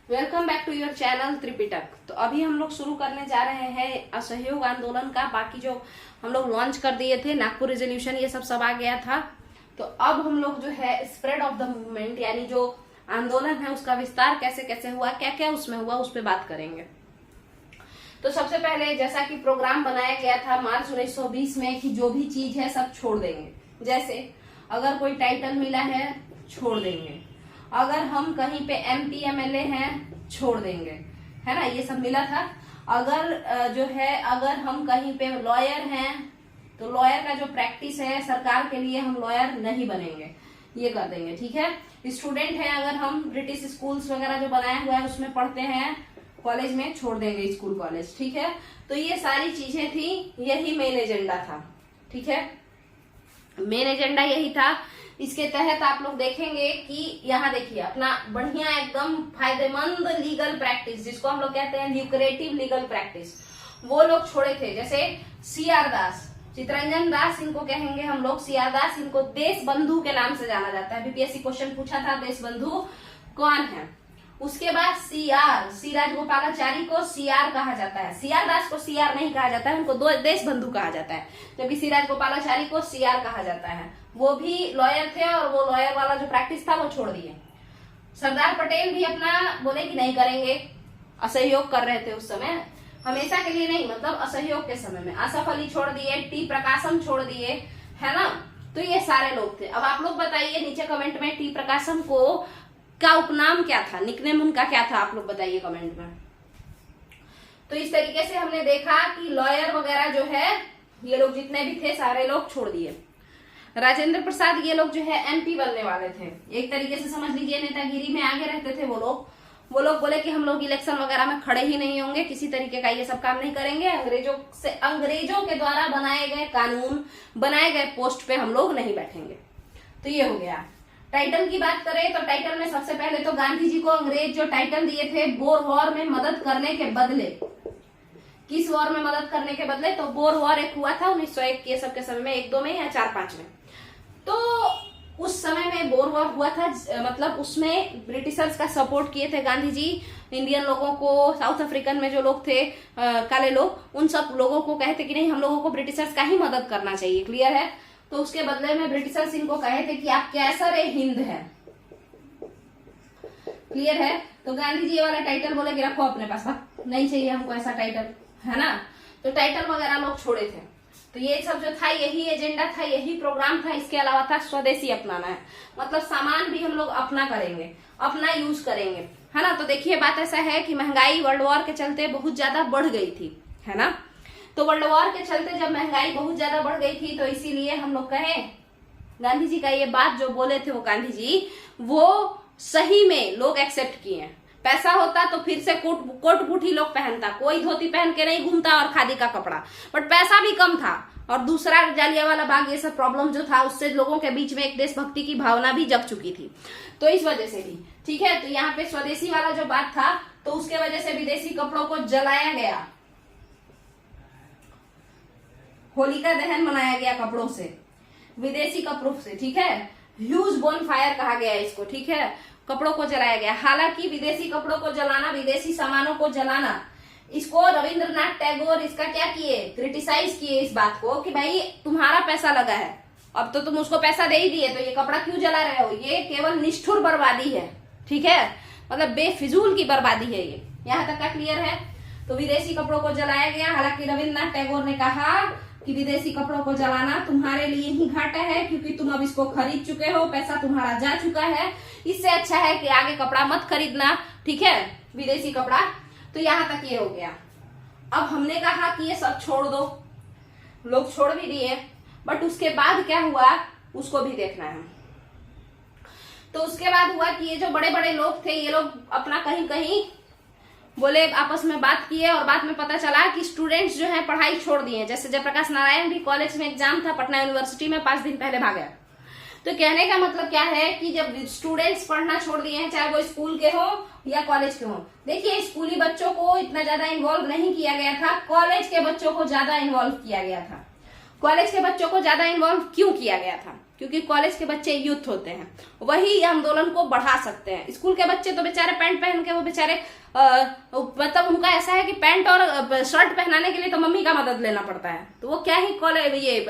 Welcome back to your channel Tripitak. तो अभी हम लोग शुरू करने जा रहे हैं असहयोग आंदोलन का। बाकी जो हम लोग लॉन्च कर दिए थे नागपुर रेजोल्यूशन, ये सब आ गया था। तो अब हम लोग जो है स्प्रेड ऑफ द मूवमेंट यानी जो आंदोलन है उसका विस्तार कैसे कैसे हुआ, क्या क्या उसमें हुआ, उस पर बात करेंगे। तो सबसे पहले जैसा कि प्रोग्राम बनाया गया था मार्च 1920 में कि जो भी चीज है सब छोड़ देंगे। जैसे अगर कोई टाइटल मिला है छोड़ देंगे, अगर हम कहीं पे MP MLA हैं छोड़ देंगे, है ना, ये सब मिला था। अगर जो है अगर हम कहीं पे लॉयर हैं तो लॉयर का जो प्रैक्टिस है सरकार के लिए, हम लॉयर नहीं बनेंगे, ये कर देंगे, ठीक है। स्टूडेंट है, अगर हम ब्रिटिश स्कूल्स वगैरह जो बनाया हुआ है उसमें पढ़ते हैं कॉलेज में, छोड़ देंगे स्कूल कॉलेज, ठीक है। तो ये सारी चीजें थी, यही मेन एजेंडा था, ठीक है। मेन एजेंडा यही था। इसके तहत आप लोग देखेंगे कि यहाँ देखिए अपना बढ़िया एकदम फायदेमंद लीगल प्रैक्टिस, जिसको हम लोग कहते हैं ल्यूक्रेटिव लीगल प्रैक्टिस, वो लोग छोड़े थे। जैसे CR दास, चितरंजन दास इनको कहेंगे हम लोग, CR दास, इनको देश बंधु के नाम से जाना जाता है। BPSC क्वेश्चन पूछा था देश बंधु कौन है। उसके बाद सी राजगोपालाचारी को CR कहा जाता है, CR दास को CR नहीं कहा जाता है, उनको देश बंधु कहा जाता है। जबकि सी राजगोपालाचारी को CR कहा जाता है। वो भी लॉयर थे और वो लॉयर वाला जो प्रैक्टिस था वो छोड़ दिए। सरदार पटेल भी अपना बोले कि नहीं करेंगे, असहयोग कर रहे थे उस समय, हमेशा के लिए नहीं, मतलब असहयोग के समय में। आसफ अली छोड़ दिए, T प्रकाशम छोड़ दिए, है ना। तो ये सारे लोग थे। अब आप लोग बताइए नीचे कमेंट में T प्रकाशम को का उपनाम क्या था, निकनेम उनका क्या था, आप लोग बताइए कमेंट में। तो इस तरीके से हमने देखा कि लॉयर वगैरह जो है ये लोग जितने भी थे सारे लोग छोड़ दिए। राजेंद्र प्रसाद ये लोग जो है MP बनने वाले थे, एक तरीके से समझ लीजिए नेतागिरी में आगे रहते थे वो लोग बोले कि हम लोग इलेक्शन वगैरह में खड़े ही नहीं होंगे, किसी तरीके का ये सब काम नहीं करेंगे, अंग्रेजों के द्वारा बनाए गए कानून, बनाए गए पोस्ट पे हम लोग नहीं बैठेंगे। तो ये हो गया। टाइटल की बात करें तो टाइटल में सबसे पहले तो गांधी जी को अंग्रेज जो टाइटल दिए थे बोर वॉर में मदद करने के बदले, किस वॉर में मदद करने के बदले, तो बोर वॉर एक हुआ था 1901 के सब के समय में, 1-2 में या 4-5 में। तो उस समय में बोर वॉर हुआ था, मतलब उसमें ब्रिटिशर्स का सपोर्ट किए थे गांधी जी। इंडियन लोगों को, साउथ अफ्रीकन में जो लोग थे काले लोग, उन सब लोगों को कहते कि नहीं हम लोगों को ब्रिटिशर्स का ही मदद करना चाहिए, क्लियर है। तो उसके बदले में ब्रिटिशर्स इनको कहे थे कि आप कैसर ए हिंद है, क्लियर है। तो गांधी जी ये वाला टाइटल बोले कि रखो अपने पास, नहीं चाहिए हमको ऐसा टाइटल, है ना। तो टाइटल वगैरह लोग छोड़े थे। तो ये सब जो था यही एजेंडा था, यही प्रोग्राम था। इसके अलावा था स्वदेशी अपनाना है, मतलब सामान भी हम लोग अपना करेंगे, अपना यूज करेंगे, है ना। तो देखिए बात ऐसा है कि महंगाई वर्ल्ड वॉर के चलते बहुत ज्यादा बढ़ गई थी, है ना। तो वर्ल्ड वॉर के चलते जब महंगाई बहुत ज्यादा बढ़ गई थी तो इसीलिए हम लोग कहे गांधी जी का ये बात जो बोले थे वो गांधी जी वो सही में लोग एक्सेप्ट किए। पैसा होता तो फिर से कोट बूटी लोग पहनता, कोई धोती पहन के नहीं घूमता और खादी का कपड़ा, बट पैसा भी कम था। और दूसरा जालियांवाला बाग ये सब प्रॉब्लम जो था उससे लोगों के बीच में एक देशभक्ति की भावना भी जग चुकी थी, तो इस वजह से भी, ठीक है। तो यहाँ पे स्वदेशी वाला जो बात था तो उसके वजह से विदेशी कपड़ों को जलाया गया, होलिका दहन मनाया गया कपड़ों से, विदेशी कपड़ों से, ठीक है। ह्यूज बोनफायर कहा गया इसको, ठीक है। कपड़ों को जलाया गया। हालांकि विदेशी कपड़ों को जलाना, विदेशी सामानों को जलाना, इसको रविंद्रनाथ टैगोर इसका क्या किए, क्रिटिसाइज किए इस बात को कि भाई तुम्हारा पैसा लगा है, अब तो तुम उसको पैसा दे ही दिए तो ये कपड़ा क्यों जला रहे हो, ये केवल निष्ठुर बर्बादी है, ठीक है, मतलब बेफिजूल की बर्बादी है ये। यहाँ तक का क्लियर है। तो विदेशी कपड़ों को जलाया गया। हालांकि रविंद्रनाथ टैगोर ने कहा कि विदेशी कपड़ों को जलाना तुम्हारे लिए ही घाटा है, क्योंकि तुम अब इसको खरीद चुके हो, पैसा तुम्हारा जा चुका है, इससे अच्छा है कि आगे कपड़ा मत खरीदना, ठीक है, विदेशी कपड़ा। तो यहाँ तक ये हो गया। अब हमने कहा कि ये सब छोड़ दो, लोग छोड़ भी दिए, बट उसके बाद क्या हुआ उसको भी देखना है। तो उसके बाद हुआ कि ये जो बड़े बड़े लोग थे ये लोग अपना कहीं कहीं बोले, आपस में बात किए और बाद में पता चला कि स्टूडेंट्स जो हैं पढ़ाई छोड़ दिए। जैसे जयप्रकाश नारायण भी कॉलेज में एग्जाम था पटना यूनिवर्सिटी में, 5 दिन पहले भागा। तो कहने का मतलब क्या है कि जब स्टूडेंट्स पढ़ना छोड़ दिए हैं, चाहे वो स्कूल के हो या कॉलेज के हो, देखिए स्कूली बच्चों को इतना ज्यादा इन्वॉल्व नहीं किया गया था, कॉलेज के बच्चों को ज्यादा इन्वॉल्व किया गया था। कॉलेज के बच्चों को ज्यादा इन्वॉल्व क्यों किया गया था? क्योंकि कॉलेज के बच्चे यूथ होते हैं, वही आंदोलन को बढ़ा सकते हैं। स्कूल के बच्चे तो बेचारे पैंट पहन के, वो बेचारे मतलब उनका ऐसा है कि पैंट और शर्ट पहनाने के लिए तो मम्मी का मदद लेना पड़ता है, तो वो क्या ही कॉलेज ये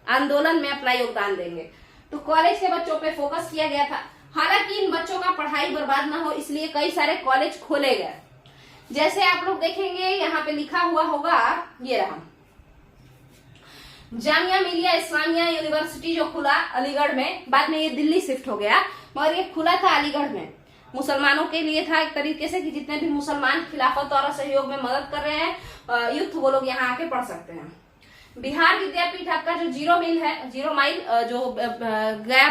आंदोलन में अपना योगदान देंगे। तो कॉलेज के बच्चों पे फोकस किया गया था। हालांकि इन बच्चों का पढ़ाई बर्बाद ना हो इसलिए कई सारे कॉलेज खोले गए। जैसे आप लोग देखेंगे यहाँ पे लिखा हुआ होगा, ये रहा जामिया मिलिया इस्लामिया यूनिवर्सिटी जो खुला अलीगढ़ में, बाद में ये दिल्ली शिफ्ट हो गया, मगर ये खुला था अलीगढ़ में, मुसलमानों के लिए था एक तरीके से कि जितने भी मुसलमान खिलाफत और सहयोग में मदद कर रहे हैं यूथ, वो लोग यहाँ आके पढ़ सकते हैं। बिहार विद्यापीठ आपका जो जीरो माइल जो गया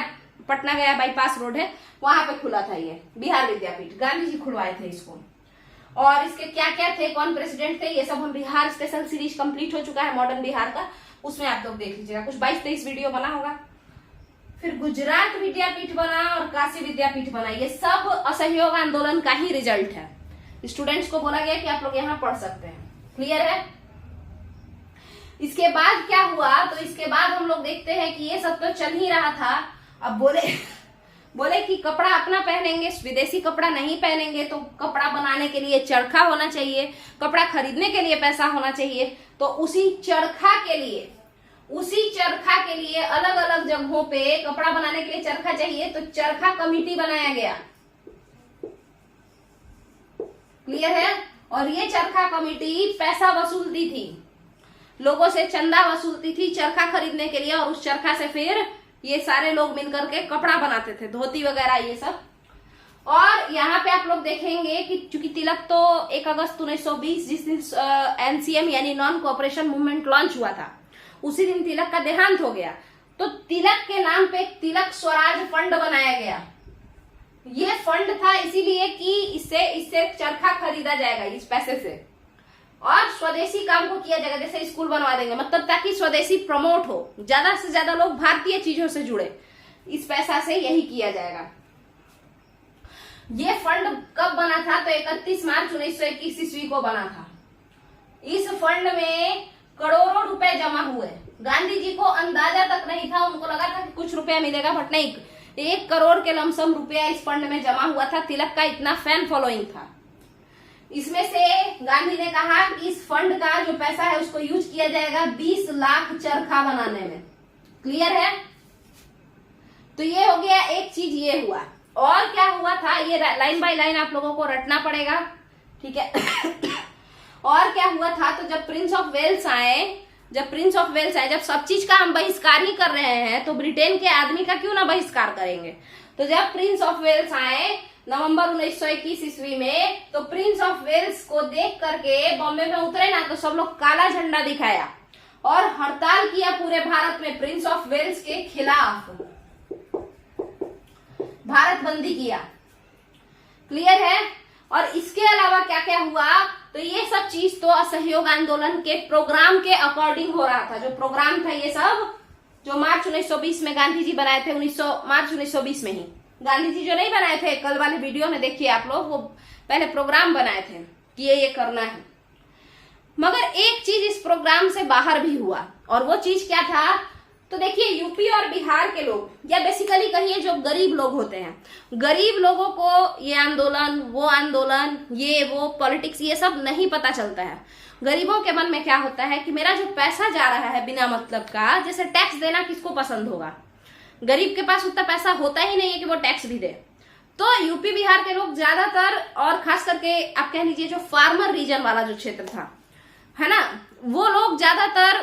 पटना गया बाईपास रोड है, वहां पे खुला था ये बिहार विद्यापीठ, गांधी जी खुलवाए थे इसको। और इसके क्या क्या थे, कौन प्रेसिडेंट थे, ये सब हम बिहार स्पेशल सीरीज कंप्लीट हो चुका है मॉडर्न बिहार का, उसमें आप लोग देख लीजिएगा, कुछ 22-23 वीडियो बना होगा। फिर गुजरात विद्यापीठ बना और काशी विद्यापीठ बना, ये सब असहयोग आंदोलन का ही रिजल्ट है। स्टूडेंट्स को बोला गया कि आप लोग यहाँ पढ़ सकते हैं। क्लियर है? इसके बाद क्या हुआ, तो इसके बाद हम लोग देखते हैं कि ये सब तो चल ही रहा था। अब बोले कि कपड़ा अपना पहनेंगे, विदेशी कपड़ा नहीं पहनेंगे, तो कपड़ा बनाने के लिए चरखा होना चाहिए, कपड़ा खरीदने के लिए पैसा होना चाहिए। तो उसी चरखा के लिए अलग अलग जगहों पे कपड़ा बनाने के लिए चरखा चाहिए, तो चरखा कमेटी बनाया गया। क्लियर है? और ये चरखा कमेटी पैसा वसूलती थी, लोगों से चंदा वसूलती थी चरखा खरीदने के लिए, और उस चरखा से फिर ये सारे लोग मिलकर के कपड़ा बनाते थे, धोती वगैरह ये सब। और यहाँ पे आप लोग देखेंगे कि चूंकि तिलक तो 1 अगस्त 1920 जिस दिन एनसीएम यानी नॉन कोऑपरेशन मूवमेंट लॉन्च हुआ था, उसी दिन तिलक का देहांत हो गया, तो तिलक के नाम पे तिलक स्वराज फंड बनाया गया। ये फंड था इसीलिए कि इससे चरखा खरीदा जाएगा इस पैसे से, और स्वदेशी काम को किया जाएगा, जैसे स्कूल बनवा देंगे, मतलब ताकि स्वदेशी प्रमोट हो, ज्यादा से ज्यादा लोग भारतीय चीजों से जुड़े, इस पैसा से यही किया जाएगा। ये फंड कब बना था, तो 31 मार्च 1921 ईस्वी को बना था। इस फंड में करोड़ों रुपए जमा हुए। गांधी जी को अंदाजा तक नहीं था, उनको लगा था कि कुछ रुपया मिलेगा, बट नहीं, 1 करोड़ के लमसम रुपया इस फंड में जमा हुआ था। तिलक का इतना फैन फॉलोइंग था। इसमें से गांधी ने कहा कि इस फंड का जो पैसा है उसको यूज किया जाएगा 20 लाख चरखा बनाने में। क्लियर है? तो ये हो गया एक चीज, ये हुआ। और क्या हुआ था, ये लाइन बाय लाइन आप लोगों को रटना पड़ेगा, ठीक है? और क्या हुआ था, तो जब प्रिंस ऑफ वेल्स आए, जब सब चीज का हम बहिष्कार ही कर रहे हैं, तो ब्रिटेन के आदमी का क्यों ना बहिष्कार करेंगे। तो जब प्रिंस ऑफ वेल्स आए नवंबर 1921 ईस्वी में, तो प्रिंस ऑफ वेल्स को देख करके बॉम्बे में उतरे ना, तो सब लोग काला झंडा दिखाया और हड़ताल किया पूरे भारत में प्रिंस ऑफ वेल्स के खिलाफ, भारत बंदी किया। क्लियर है? और इसके अलावा क्या क्या हुआ, तो ये सब चीज तो असहयोग आंदोलन के प्रोग्राम के अकॉर्डिंग हो रहा था। जो प्रोग्राम था ये सब जो मार्च 1920 में गांधी जी बनाए थे, मार्च 1920 में ही गांधी जी जो नहीं बनाए थे, कल वाले वीडियो में देखिए आप लोग, वो पहले प्रोग्राम बनाए थे कि ये करना है। मगर एक चीज इस प्रोग्राम से बाहर भी हुआ, और वो चीज क्या था, तो देखिए यूपी और बिहार के लोग, या बेसिकली कहिए जो गरीब लोग होते हैं, गरीब लोगों को ये आंदोलन, वो आंदोलन, ये वो पॉलिटिक्स, ये सब नहीं पता चलता है। गरीबों के मन में क्या होता है कि मेरा जो पैसा जा रहा है बिना मतलब का, जैसे टैक्स देना किसको पसंद होगा, गरीब के पास उतना पैसा होता ही नहीं है कि वो टैक्स भी दे। तो यूपी बिहार के लोग ज्यादातर, और खास करके आप कह लीजिए जो फार्मर रीजन वाला जो क्षेत्र था, है ना, वो लोग ज्यादातर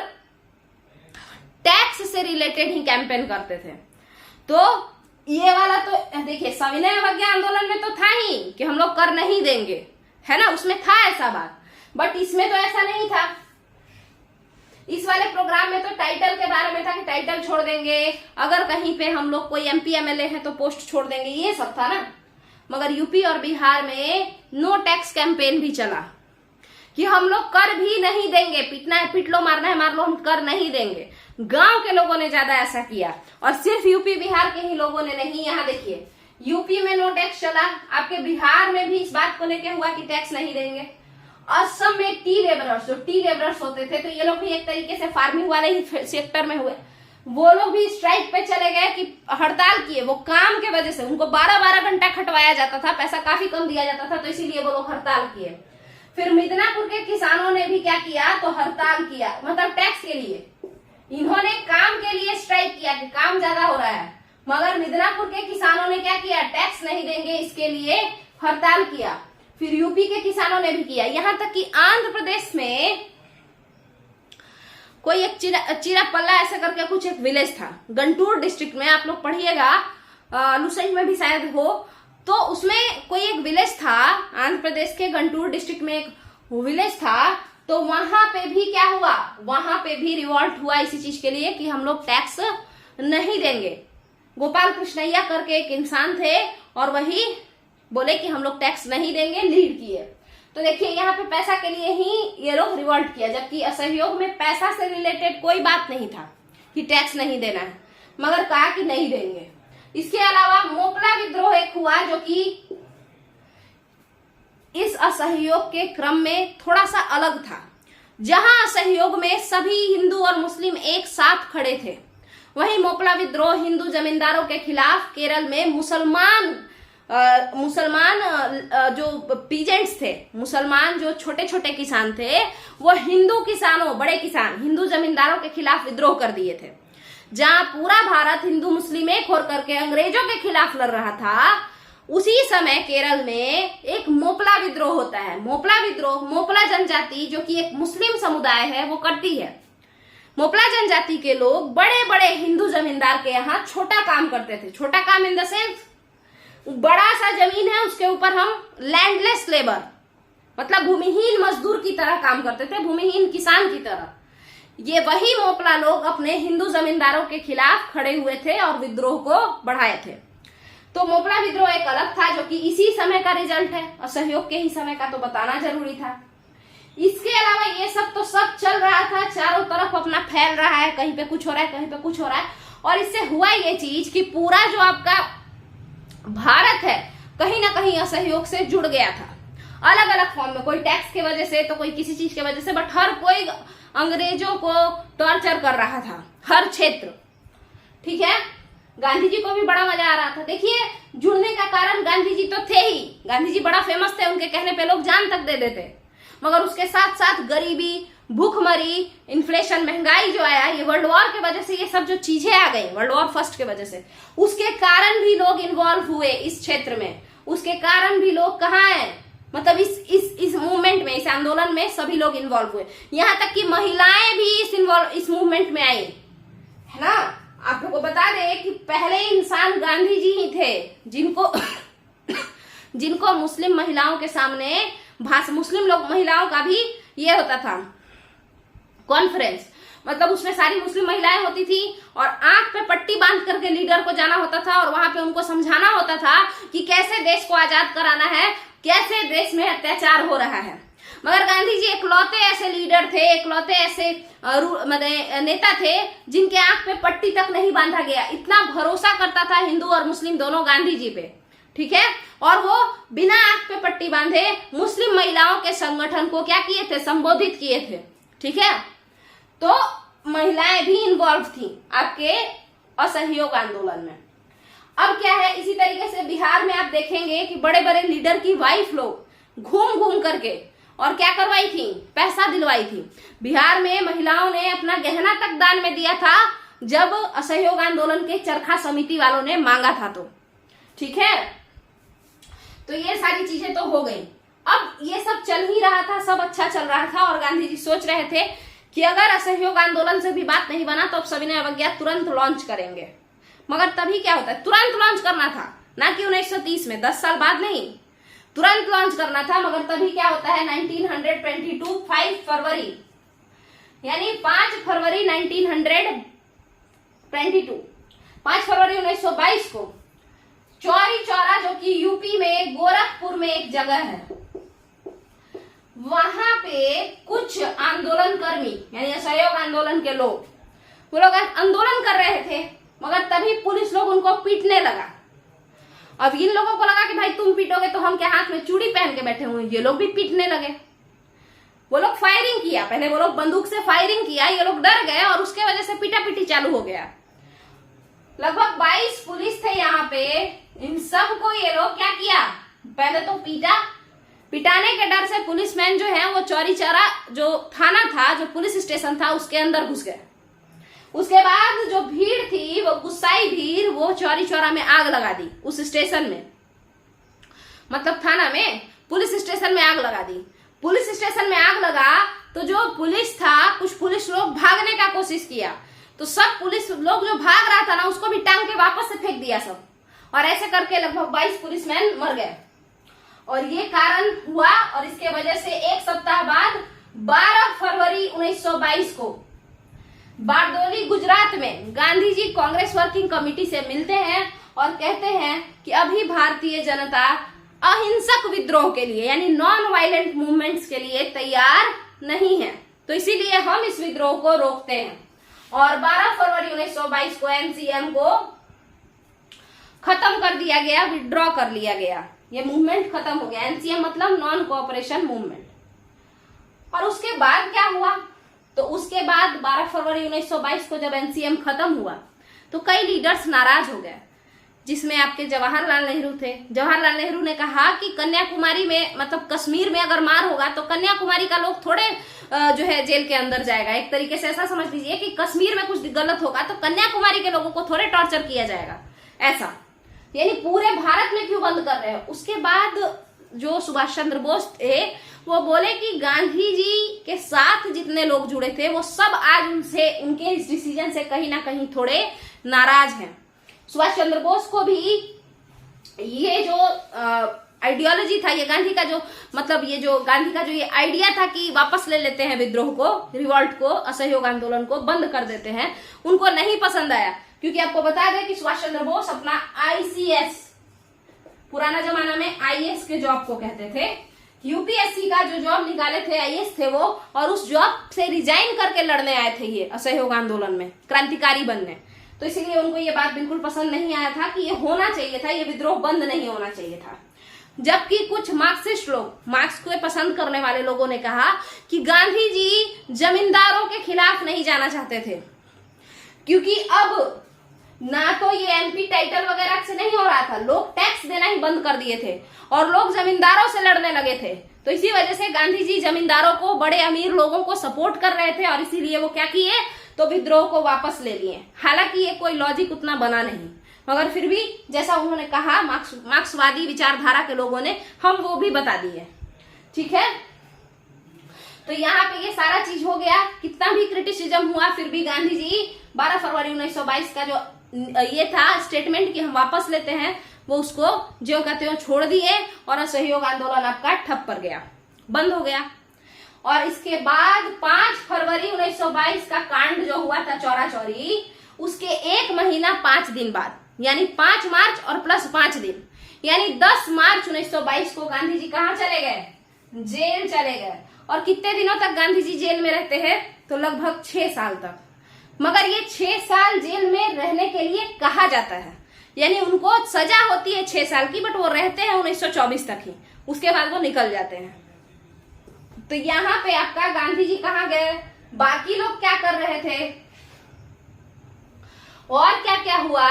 टैक्स से रिलेटेड ही कैंपेन करते थे। तो ये वाला तो देखिए सविनय अवज्ञा आंदोलन में तो था ही कि हम लोग कर नहीं देंगे, है ना, उसमें था ऐसा बात, बट इसमें तो ऐसा नहीं था। इस वाले प्रोग्राम में तो टाइटल के बारे में था कि टाइटल छोड़ देंगे, अगर कहीं पे हम लोग कोई एमपी एमएलए है तो पोस्ट छोड़ देंगे, ये सब था ना। मगर यूपी और बिहार में नो टैक्स कैंपेन भी चला कि हम लोग कर भी नहीं देंगे, पीटना है पीट लो, मारना है मार लो, हम कर नहीं देंगे। गांव के लोगों ने ज्यादा ऐसा किया, और सिर्फ यूपी बिहार के ही लोगों ने नहीं। यहाँ देखिए यूपी में नो टैक्स चला, आपके बिहार में भी इस बात को लेकर हुआ कि टैक्स नहीं देंगे। असम में टी लेबरर्स, जो टी लेबरर्स होते थे, तो ये लोग भी एक तरीके से फार्मिंग वाले ही सेक्टर में हुए, वो लोग भी स्ट्राइक पे चले गए कि हड़ताल किए। वो काम के वजह से उनको 12-12 घंटा खटवाया जाता था, पैसा काफी कम दिया जाता था, तो इसीलिए वो लोग हड़ताल किए। फिर मिदनापुर के किसानों ने भी क्या किया, तो हड़ताल किया, मतलब टैक्स के लिए। इन्होंने काम के लिए स्ट्राइक किया कि काम ज्यादा हो रहा है, मगर मिदनापुर के किसानों ने क्या किया, टैक्स नहीं देंगे इसके लिए हड़ताल किया। फिर यूपी के किसानों ने भी किया। यहाँ तक कि आंध्र प्रदेश में कोई एक चिरापल्ला ऐसा करके कुछ एक विलेज था, गंटूर डिस्ट्रिक्ट में, आप लोग पढ़िएगा, लुसेंट में भी शायद हो, तो उसमें कोई एक विलेज था, आंध्र प्रदेश के गंटूर डिस्ट्रिक्ट में एक विलेज था। तो वहां पे भी क्या हुआ, वहां पे भी रिवॉल्ट हुआ इसी चीज के लिए कि हम लोग टैक्स नहीं देंगे। गोपाल कृष्णैया करके एक इंसान थे और वही बोले कि हम लोग टैक्स नहीं देंगे, लीड किए। तो देखिए यहाँ पे पैसा के लिए ही ये लोग रिवॉल्ट किया, जबकि असहयोग में पैसा से रिलेटेड कोई बात नहीं था कि टैक्स नहीं देना है, मगर कहा कि नहीं देंगे। इसके अलावा मोपला विद्रोह एक हुआ जो कि इस असहयोग के क्रम में थोड़ा सा अलग था। जहां असहयोग में सभी हिंदू और मुस्लिम एक साथ खड़े थे, वहीं मोपला विद्रोह हिंदू जमींदारों के खिलाफ केरल में मुसलमान जो पीजेंट्स थे, मुसलमान जो छोटे छोटे किसान थे, वो हिंदू किसानों, बड़े किसान, हिंदू जमींदारों के खिलाफ विद्रोह कर दिए थे। जहां पूरा भारत हिंदू मुस्लिम एक होकर करके अंग्रेजों के खिलाफ लड़ रहा था, उसी समय केरल में एक मोपला विद्रोह होता है। मोपला विद्रोह मोपला जनजाति जो कि एक मुस्लिम समुदाय है वो करती है। मोपला जनजाति के लोग बड़े बड़े हिंदू जमींदार के यहाँ छोटा काम करते थे। छोटा काम इन द सेंस, बड़ा सा जमीन है, उसके ऊपर हम लैंडलेस लेबर, मतलब भूमिहीन मजदूर की तरह काम करते थे, भूमिहीन किसान की तरह। ये वही मोपला लोग अपने हिंदू जमींदारों के खिलाफ खड़े हुए थे और विद्रोह को बढ़ाए थे। तो मोपला विद्रोह एक अलग था जो कि इसी समय का रिजल्ट है, असहयोग के ही समय का, तो बताना जरूरी था। इसके अलावा ये सब तो सब चल रहा था, चारों तरफ अपना फैल रहा है, कहीं पे कुछ हो रहा है, कहीं पे कुछ हो रहा है, और इससे हुआ ये चीज कि पूरा जो आपका भारत है कहीं ना कहीं असहयोग से जुड़ गया था, अलग अलग फॉर्म में, कोई टैक्स की वजह से तो कोई किसी चीज की वजह से, बट हर कोई अंग्रेजों को टॉर्चर कर रहा था, हर क्षेत्र। ठीक है, गांधी जी को भी बड़ा मजा आ रहा था। देखिए, जुड़ने का कारण गांधी जी तो थे ही, गांधी जी बड़ा फेमस थे, उनके कहने पे लोग जान तक दे देते, मगर उसके साथ साथ गरीबी, भूखमरी, इन्फ्लेशन, महंगाई जो आया, ये वर्ल्ड वॉर की वजह से, ये सब जो चीजें आ गई वर्ल्ड वॉर फर्स्ट के वजह से, उसके कारण भी लोग इन्वॉल्व हुए इस क्षेत्र में। उसके कारण भी लोग कहाँ है, मतलब इस मूवमेंट में, इस आंदोलन में सभी लोग इन्वॉल्व हुए, यहाँ तक कि महिलाएं भी इस मूवमेंट में आई, है ना। आप लोगों को बता दें कि पहले इंसान गांधी जी ही थे जिनको मुस्लिम महिलाओं के सामने मुस्लिम लोग, महिलाओं का भी ये होता था कॉन्फ्रेंस, मतलब उसमें सारी मुस्लिम महिलाएं होती थी और आंख पे पट्टी बांध करके लीडर को जाना होता था और वहां पे उनको समझाना होता था कि कैसे देश को आजाद कराना है, कैसे देश में अत्याचार हो रहा है। मगर गांधी जी इकलौते ऐसे लीडर थे, इकलौते ऐसे नेता थे जिनके आंख पे पट्टी तक नहीं बांधा गया। इतना भरोसा करता था हिंदू और मुस्लिम दोनों गांधी जी पे, ठीक है, और वो बिना आंख पे पट्टी बांधे मुस्लिम महिलाओं के संगठन को क्या किए थे, संबोधित किए थे। ठीक है, तो महिलाएं भी इन्वॉल्व थी आपके असहयोग आंदोलन में। अब क्या है, इसी तरीके से बिहार में आप देखेंगे कि बड़े बड़े लीडर की वाइफ लोग घूम घूम करके और क्या करवाई थी, पैसा दिलवाई थी। बिहार में महिलाओं ने अपना गहना तक दान में दिया था जब असहयोग आंदोलन के चरखा समिति वालों ने मांगा था। तो ठीक है, तो ये सारी चीजें तो हो गई। अब ये सब चल ही रहा था, सब अच्छा चल रहा था और गांधी जी सोच रहे थे कि अगर असहयोग आंदोलन से भी बात नहीं बना तो अब सविनय अवज्ञा तुरंत लॉन्च करेंगे। मगर तभी क्या होता है, तुरंत लॉन्च करना था, ना कि 1930 में, 10 साल बाद नहीं, तुरंत लॉन्च करना था। मगर तभी क्या होता है, 1922 5 फरवरी, यानी 5 फरवरी 1922, 5 फरवरी 1922 को चौरी चौरा, जो कि यूपी में गोरखपुर में एक जगह है, वहां पे कुछ आंदोलन कर्मी, यानी असहयोग आंदोलन के लोग, वो लोग आंदोलन कर रहे थे, मगर तभी पुलिस लोग उनको पीटने लगा। अब इन लोगों को लगा कि भाई तुम पीटोगे तो हम क्या हाथ में चूड़ी पहन के बैठे हुए, ये लोग भी पीटने लगे। वो लोग फायरिंग किया, पहले वो लोग बंदूक से फायरिंग किया, ये लोग डर गए और उसके वजह से पिटापिटी चालू हो गया। लगभग 22 पुलिस थे यहाँ पे, इन सब को ये लोग क्या किया, पहले तो पिटाने के डर से पुलिसमैन जो है वो चौरी चौरा जो थाना था, जो पुलिस स्टेशन था, उसके अंदर घुस गए। उसके बाद जो भीड़ थी, वो गुस्साई भीड़, वो चौरी चौरा में आग लगा दी, उस स्टेशन में, मतलब थाना में, पुलिस स्टेशन में आग लगा दी। पुलिस स्टेशन में आग लगा तो जो पुलिस था, कुछ पुलिस लोग भागने का कोशिश किया, तो सब पुलिस लोग जो भाग रहा था ना, उसको भी टांग के वापस से फेंक दिया सब, और ऐसे करके लगभग 22 पुलिसमैन मर गए। और ये कारण हुआ, और इसके वजह से एक सप्ताह बाद 12 फरवरी 1922 को बारडोली गुजरात में गांधी जी कांग्रेस वर्किंग कमेटी से मिलते हैं और कहते हैं कि अभी भारतीय जनता अहिंसक विद्रोह के लिए, यानी नॉन वायलेंट मूवमेंट्स के लिए तैयार नहीं है, तो इसीलिए हम इस विद्रोह को रोकते हैं। और 12 फरवरी 1922 को एनसीएम को खत्म कर दिया गया, विड्रॉ कर लिया गया, ये मूवमेंट खत्म हो गया। एनसीएम मतलब नॉन कोऑपरेशन मूवमेंट। और उसके बाद क्या हुआ, तो उसके बाद 12 फरवरी 1922 को जब एनसीएम खत्म हुआ तो कई लीडर्स नाराज हो गए, जिसमें आपके जवाहरलाल नेहरू थे। जवाहरलाल नेहरू ने कहा कि कन्याकुमारी में, मतलब कश्मीर में अगर मार होगा तो कन्याकुमारी का लोग थोड़े जो है जेल के अंदर जाएगा। एक तरीके से ऐसा समझ लीजिए कि कश्मीर में कुछ गलत होगा तो कन्याकुमारी के लोगों को थोड़े टॉर्चर किया जाएगा, ऐसा, यानी पूरे भारत में क्यों बंद कर रहे हो। उसके बाद जो सुभाष चंद्र बोस थे वो बोले कि गांधी जी के साथ जितने लोग जुड़े थे वो सब आज उनसे, उनके इस डिसीजन से कहीं ना कहीं थोड़े नाराज हैं। सुभाष चंद्र बोस को भी ये जो आइडियोलॉजी था, ये गांधी का जो, मतलब ये जो गांधी का जो ये आइडिया था कि वापस ले लेते हैं विद्रोह को, रिवॉल्ट को, असहयोग आंदोलन को बंद कर देते हैं, उनको नहीं पसंद आया। क्योंकि आपको बता दें कि सुभाष चंद्र बोस अपना आईसीएस, पुराना जमाना में आईएएस के जॉब को कहते थे, यूपीएससी का जो जॉब निकाले थे, आईएएस थे वो, और उस जॉब से रिजाइन करके लड़ने आए थे ये असहयोग आंदोलन में, क्रांतिकारी बनने। तो इसीलिए उनको ये बात बिल्कुल पसंद नहीं आया था कि ये होना चाहिए था, ये विद्रोह बंद नहीं होना चाहिए था। जबकि कुछ मार्क्सिस्ट लोग, मार्क्स को पसंद करने वाले लोगों ने कहा कि गांधी जी जमींदारों के खिलाफ नहीं जाना चाहते थे, क्योंकि अब ना तो ये एमपी टाइटल वगैरह से नहीं हो रहा था, लोग टैक्स देना ही बंद कर दिए थे और लोग जमींदारों से लड़ने लगे थे। तो इसी वजह से गांधी जी जमींदारों को, बड़े अमीर लोगों को सपोर्ट कर रहे थे, और इसीलिए वो क्या किए, तो विद्रोह को वापस ले लिए। हालांकि ये कोई लॉजिक उतना बना नहीं, मगर फिर भी जैसा उन्होंने कहा, मार्क्सवादी विचारधारा के लोगों ने, हम वो भी बता दिए। ठीक है, तो यहाँ पे ये सारा चीज हो गया। कितना भी क्रिटिसिज्म हुआ, फिर भी गांधी जी 12 फरवरी 1922 का जो ये था स्टेटमेंट कि हम वापस लेते हैं, वो उसको ज्यों का त्यों छोड़ दिए और असहयोग आंदोलन आपका ठप पड़ गया, बंद हो गया। और इसके बाद 5 फरवरी 1922 का कांड जो हुआ था चौरा चौरी, उसके 1 महीना 5 दिन बाद, यानी 5 मार्च और प्लस 5 दिन, यानी 10 मार्च 1922 को गांधी जी कहाँ चले गए, जेल चले गए। और कितने दिनों तक गांधी जी जेल में रहते हैं, तो लगभग 6 साल तक। मगर ये 6 साल जेल में रहने के लिए कहा जाता है, यानी उनको सजा होती है 6 साल की, बट वो रहते हैं 1924 तक ही, उसके बाद वो निकल जाते हैं। तो यहाँ पे आपका गांधी जी कहाँ गए, बाकी लोग क्या कर रहे थे, और क्या क्या हुआ,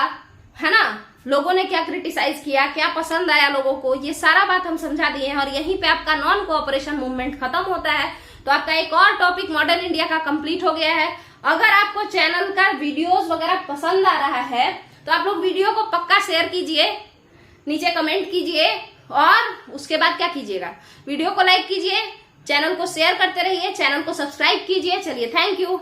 है ना, लोगों ने क्या क्रिटिसाइज किया, क्या पसंद आया लोगों को, ये सारा बात हम समझा दिए हैं। और यहीं पे आपका नॉन कोऑपरेशन मूवमेंट खत्म होता है। तो आपका एक और टॉपिक मॉडर्न इंडिया का कंप्लीट हो गया है। अगर आपको चैनल का वीडियोस वगैरह पसंद आ रहा है तो आप लोग वीडियो को पक्का शेयर कीजिए, नीचे कमेंट कीजिए, और उसके बाद क्या कीजिएगा, वीडियो को लाइक कीजिए, चैनल को शेयर करते रहिए, चैनल को सब्सक्राइब कीजिए। चलिए, थैंक यू।